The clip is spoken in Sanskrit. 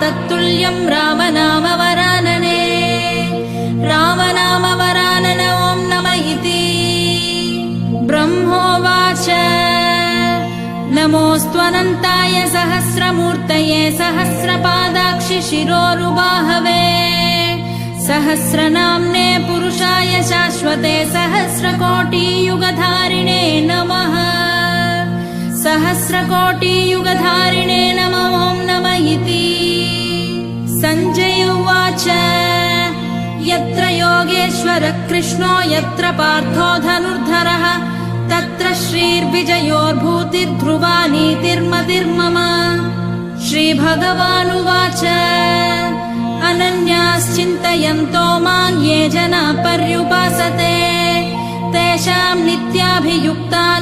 तत्तुल्यं रामनामवरानने रामनामवरानन ॐ नमः इति ब्रह्मोवाच नमोऽस्त्वनन्ताय सहस्रमूर्तये सहस्रपादाक्षि शिरोरुबाहवे सहस्रनाम्ने पुरुषाय शाश्वते सहस्रकोटियुगधारिणे नमः सहस्रकोटियुगधारिणे नमः ॐ नमः इति सञ्जय उवाच यत्र योगेश्वरः कृष्णो यत्र पार्थो धनुर्धरः तत्र श्रीर्विजयोर्भूतिर्ध्रुवा नीतिर्मतिर्मम श्रीभगवानुवाच अनन्याश्चिन्तयन्तो मां ये जना पर्युपासते तेषां नित्याभियुक्तानां